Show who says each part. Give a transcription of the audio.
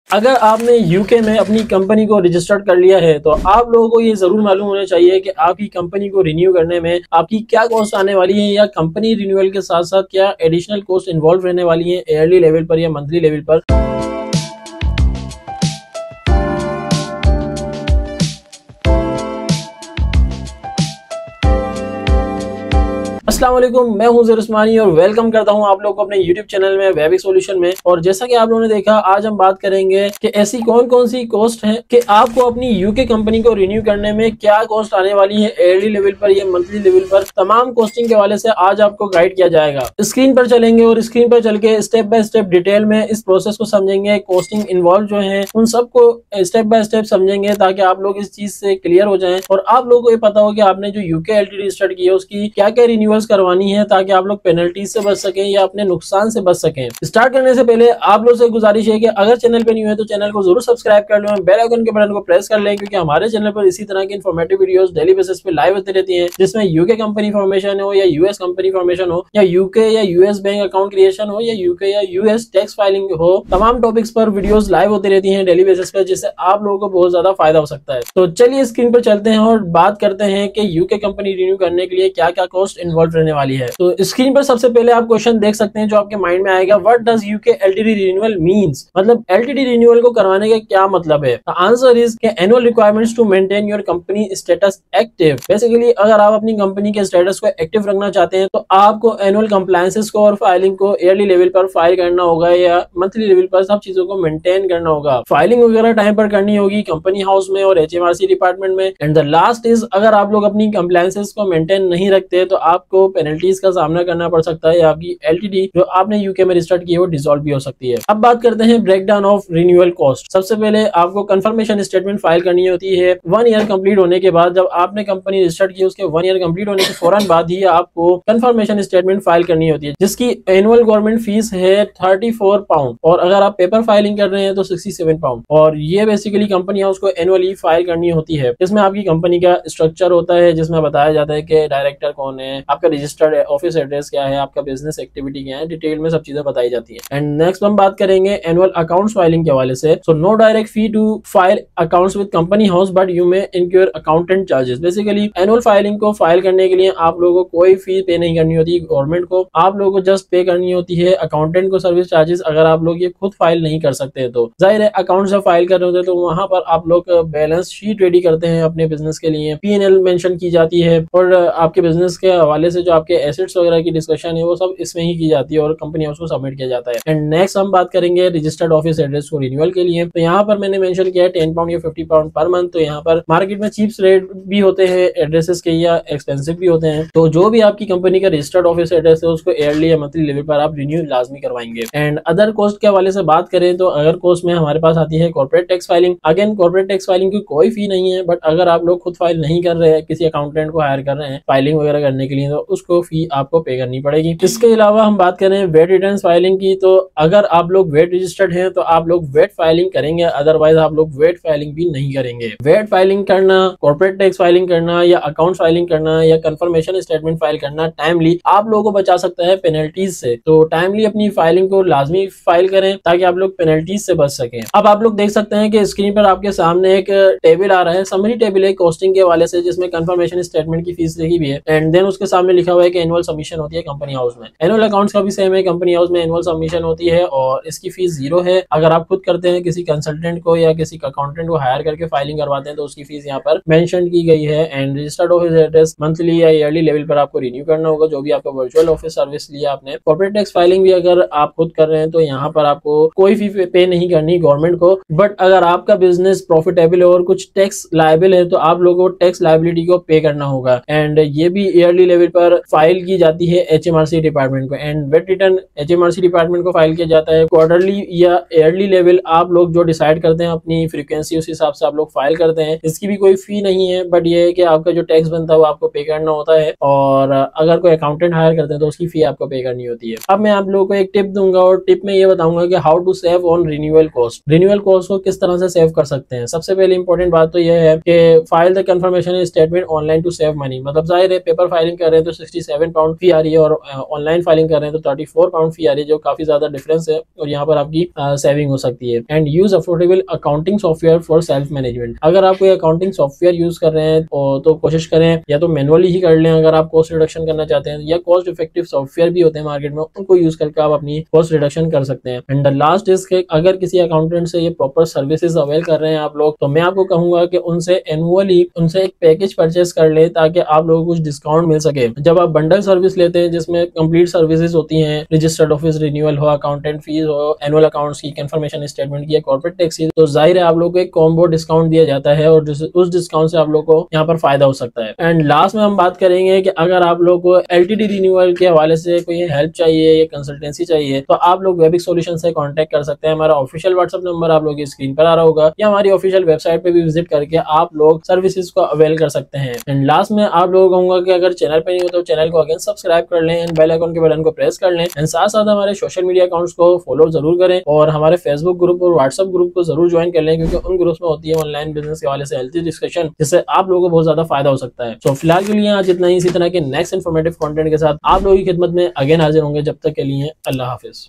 Speaker 1: अगर आपने यूके में अपनी कंपनी को रजिस्टर्ड कर लिया है तो आप लोगों को ये जरूर मालूम होना चाहिए कि आपकी कंपनी को रिन्यू करने में आपकी क्या कॉस्ट आने वाली है, या कंपनी रिन्यूअल के साथ साथ क्या एडिशनल कॉस्ट इन्वॉल्व रहने वाली है ईयरली लेवल पर या मंथली लेवल पर। अस्सलाम वालेकुम, मैं हूं ज़हीर उस्मानी और वेलकम करता हूं आप लोगों को अपने YouTube चैनल में वेबिक सॉल्यूशन में। और जैसा कि आप लोगों ने देखा, आज हम बात करेंगे कि ऐसी कौन कौन सी कॉस्ट है कि आपको अपनी यूके कंपनी को रिन्यू करने में क्या कॉस्ट आने वाली है ईयरली लेवल पर या मंथली लेवल पर। तमाम कॉस्टिंग के हवाले से आज आपको गाइड किया जाएगा। स्क्रीन पर चलेंगे और स्क्रीन पर चल के स्टेप बाय स्टेप डिटेल में इस प्रोसेस को समझेंगे। कॉस्टिंग इन्वॉल्व जो है उन सबको स्टेप बाय स्टेप समझेंगे ताकि आप लोग इस चीज से क्लियर हो जाएं और आप लोगों को ये पता हो कि आपने जो यूके एलटीडी स्टार्ट की है उसकी क्या क्या रिन्यूअल्स करवानी है, ताकि आप लोग पेनल्टीज से बच सकें या अपने नुकसान से बच सकें। स्टार्ट करने से पहले आप लोग से गुजारिश है कि अगर चैनल पे न्यू है तो चैनल को जरूर सब्सक्राइब कर लो, बेल आइकन के बटन को प्रेस कर लें, क्योंकि हमारे चैनल पर इसी तरह की इन्फॉर्मेटिव वीडियोस डेली बेसिस पे लाइव होती रहती हैं, जिसमें यूके कंपनी फॉर्मेशन हो या यूएस कंपनी फॉर्मेशन हो या यूके या यूएस बैंक अकाउंट क्रिएशन हो या यूके या यूएस टैक्स फाइलिंग हो, तमाम टॉपिक्स पर वीडियोस लाइव होती रहती हैं डेली बेसिस पर, जिससे आप लोगों को बहुत ज्यादा फायदा हो सकता है। तो चलिए स्क्रीन पर चलते हैं और बात करते हैं कि यूके कंपनी रिन्यू करने के लिए क्या क्या कॉस्ट इन्वॉल्व रहने वाली है। तो स्क्रीन पर सबसे पहले आप क्वेश्चन देख सकते हैं जो आपके माइंड में आएगा, what does UK LTD renewal means, मतलब एलटीडी रिन्यूअल को करवाने का क्या मतलब है। The answer is key annual requirements to maintain your company status active. Basically अगर आप अपनी कंपनी के स्टेटस को एक्टिव रखना चाहते हैं तो आपको एनुअल कंप्लायंसेस को और फाइलिंग को ईयरली लेवल पर फाइल करना होगा या मंथली लेवल पर सब चीजों को मेंटेन करना होगा। फाइलिंग वगैरह टाइम पर करनी होगी कंपनी हाउस में और एचएमआरसी डिपार्टमेंट में। एंड द लास्ट इज, अगर आप लोग अपनी कंप्लायंसेस को मेंटेन नहीं रखते तो आपको पेनल्टीज का सामना करना पड़ सकता है, आपकी एलटीडी जो आपने यूके में रजिस्टर्ड की है वो डिसॉल्व भी हो सकती है। अब बात करते हैं break down of renewal cost. सबसे पहले आपको कंफर्मेशन स्टेटमेंट फाइल करनी होती है 1 ईयर कंप्लीट होने के बाद। जब आपने कंपनी रजिस्टर्ड की उसके 1 ईयर कंप्लीट होने के फौरन बाद ही आपको कंफर्मेशन स्टेटमेंट फाइल करनी होती है, जिसकी एनुअल गवर्नमेंट फीस है 34 पाउंड और अगर आप पेपर फाइलिंग कर रहे हैं तो 67 पाउंड। और ये बेसिकली कंपनी हाउस को एनुअली फाइल करनी होती है। इसमें आपकी कंपनी का स्ट्रक्चर होता है, जिसमें बताया जाता है कि डायरेक्टर कौन है, आपका रजिस्टर्ड ऑफिस एड्रेस क्या है, आपका बिजनेस एक्टिविटी क्या है, डिटेल में सब चीजें बताई जाती है। एंड नेक्स्ट हम बात करेंगे एनुअल अकाउंट्स फाइलिंग के हवाले से। So no direct fee to file accounts with company house but you may incur accountant charges. Basically annual filing को फाइल करने के लिए आप लोगों को कोई फी पे नहीं करनी होती गवर्नमेंट को, आप लोगों को जस्ट पे करनी होती है अकाउंटेंट को सर्विस चार्जेस। अगर आप लोग ये खुद फाइल नहीं कर सकते तो जाहिर है अकाउंट जब फाइल कर रहे होते हैं तो वहां पर आप लोग बैलेंस शीट रेडी करते हैं अपने बिजनेस के लिए, P&L मेंशन की जाती है और आपके बिजनेस के हवाले से जो आपके एसेट्स वगैरह की डिस्कशन है वो सब इसमें ही की जाती है और कंपनी हाउस को सबमिट किया जाता है। एंड नेक्स्ट हम बात करेंगे रजिस्टर्ड ऑफिस एड्रेस को रिन्यूअल के लिए। तो यहाँ पर मैंने मेंशन किया है 10 पाउंड या 50 पाउंड पर मंथ। तो यहाँ पर मार्केट में चीप रेट भी होते हैं एड्रेसेस के या एक्सपेंसिव भी होते हैं। तो जो भी आपकी कंपनी का रजिस्टर्ड ऑफिस एड्रेस है उसको ईयरली या मंथली लेवल पर आप रिन्यू लाजमी करवाएंगे। एंड अदर कॉस्ट के हवाले से बात करें तो अगर कॉस्ट में हमारे पास आती है corporate tax filing. Again corporate tax filing की कोई फी नहीं है, बट अगर आप लोग खुद फाइल नहीं कर रहे हैं, किसी अकाउंटेंट को हायर कर रहे हैं फाइलिंग वगैरह करने के लिए, तो उसको फी आपको पे करनी पड़ेगी। इसके अलावा हम बात करें वेट रिटर्न फाइलिंग की, तो अगर आप लोग वेट रजिस्टर्ड हैं तो आप लोग वेट फाइलिंग करेंगे, अदरवाइज आप लोग वेट फाइलिंग भी नहीं करेंगे। वेट फाइलिंग करना, कॉर्पोरेट टैक्स फाइलिंग करना या अकाउंट फाइलिंग करना या कंफर्मेशन स्टेटमेंट फाइल करना टाइमली आप लोगों को बचा सकता है पेनल्टीज से। तो टाइमली अपनी फाइलिंग को लाजमी फाइल करें ताकि आप लोग पेनल्टीज से बच सकें। अब आप लोग देख सकते हैं कि स्क्रीन पर आपके सामने एक टेबल आ रहा है, समरी टेबल है कॉस्टिंग के हवाले से, जिसमें कंफर्मेशन स्टेटमेंट की फीस लिखी भी है। एंड देन उसके सामने लिखा हुआ है कि एनुअल सबमिशन होती है कंपनी हाउस में। एनुअल अकाउंट्स का भी सेम है, कंपनी हाउस में एनुअल सबमिशन होती है और इसकी फीस 0 है। अगर आप खुद करते हैं, किसी कंसल्टेंट को या किसी अकाउंटेंट को हायर करके फाइलिंग करवाते हैं तो उसकी फीस यहाँ पर मेंशन की गई है। And registered office address monthly या ईयरली लेवल पर आपको रिन्यू करना होगा, जो भी आपका वर्चुअल ऑफिस सर्विस लिया आपने। कॉर्पोरेट टैक्स फाइलिंग भी अगर आप खुद कर रहे हैं तो यहाँ पर आपको कोई फी पे नहीं करनी गवर्नमेंट को, बट अगर आपका बिजनेस प्रॉफिटेबल है और कुछ टैक्स लायबल है तो आप लोगों को टैक्स लायबिलिटी को पे करना होगा। एंड ये भी ईयरली लेवल पर फाइल की जाती है एचएमआरसी डिपार्टमेंट को। एंड वेट रिटर्न एचएमआरसी डिपार्टमेंट को फाइल किया जाता है क्वार्टरली या ईयरली लेवल, आप लोग जो डिसाइड करते हैं अपनी फ्रीक्वेंसी उस हिसाब से आप लोग फाइल करते हैं। इसकी भी कोई फी नहीं है, बट ये है कि आपका जो टैक्स बनता है वो आपको पे करना होता है और अगर कोई अकाउंटेंट हायर करते हैं तो उसकी फी आपको पे करनी होती है। अब मैं आप लोगों को एक टिप दूंगा और टिप में ये बताऊंगा कि how to save on renewal cost. Renewal cost को किस तरह से सेव कर सकते हैं। सबसे पहले इंपॉर्टेंट बात तो यह है कि file the confirmation statement online to save money. मतलब जाहिर है पेपर फाइलिंग कर रहे हैं तो £67 फी आ रही है और ऑनलाइन फाइलिंग कर रहे हैं तो £34 फी आ रही है, जो काफी ज्यादा डिफरेंस है और यहाँ पर आपकी सेविंग हो सकती है। And use affordable accounting software for self management. अगर आप कोई अकाउंटिंग सॉफ्टवेयर यूज कर रहे हैं तो कोशिश करें या तो मैनुअली ही कर लें अगर आप कॉस्ट रिडक्शन करना चाहते हैं, या कॉस्ट इफेक्टिव सॉफ्टवेयर भी होते हैं मार्केट में, उनको यूज करके आप अपनी कॉस्ट रिडक्शन कर सकते हैं। एंड द लास्ट इज के अगर किसी अकाउंटेंट से ये प्रॉपर सर्विसेज अवेल कर रहे हैं आप लोग, तो मैं आपको कहूंगा कि उनसे एनुअली उनसे एक पैकेज परचेस कर ले ताकि आप लोगों को कुछ डिस्काउंट मिल सके। जब आप बंडल सर्विस लेते हैं जिसमें कंप्लीट सर्विसेज होती हैं, रजिस्टर्ड ऑफिस रिन्यूअल हो, अकाउंटेंट फीस हो, एनुअल अकाउंट्स की कंफर्मेशन स्टेटमेंट की, कॉर्पोरेट टैक्स की, तो जाहिर है आप लोग को एक कॉम्बो डिस्काउंट दिया जाता है और उस डिस्काउंट से आप लोग को यहाँ पर फायदा हो सकता है। एंड लास्ट में हम बात करेंगे कि अगर आप लोग को एलटीडी रिन्यूअल के हवाले से कोई हेल्प चाहिए या कंसल्टेंसी चाहिए तो आप लोग वेबिक सॉल्यूशन से कांटेक्ट कर सकते हैं। हमारा ऑफिशियल व्हाट्सएप नंबर आप लोग की स्क्रीन पर आ रहा होगा, या हमारी ऑफिशियल वेबसाइट पे भी विजिट करके आप लोग सर्विसेज को अवेल कर सकते हैं। एंड लास्ट में आप लोगों को कहूंगा कि अगर चैनल पे नहीं हो तो चैनल को अगेन सब्सक्राइब कर लें एंड बेल आइकन के बटन को प्रेस कर लें। एंड साथ साथ हमारे सोशल मीडिया अकाउंट्स को फॉलो जरूर करें और हमारे फेसबुक ग्रुप और व्हाट्सएप ग्रुप को जरूर ज्वाइन कर लें, क्योंकि उन ग्रुप्स में होती है ऑनलाइन बिजनेस के हवाले से हेल्थी डिस्कशन, जिससे आप लोगों को बहुत ज्यादा फायदा हो सकता है। तो फिलहाल के लिए आज इतना ही। इसी तरह के नेक्स्ट इन्फॉर्मेटिव कंटेंट के साथ आप लोगों की खिदमत में अगेन हाजिर होंगे। जब तक के लिए अल्लाह हाफिज।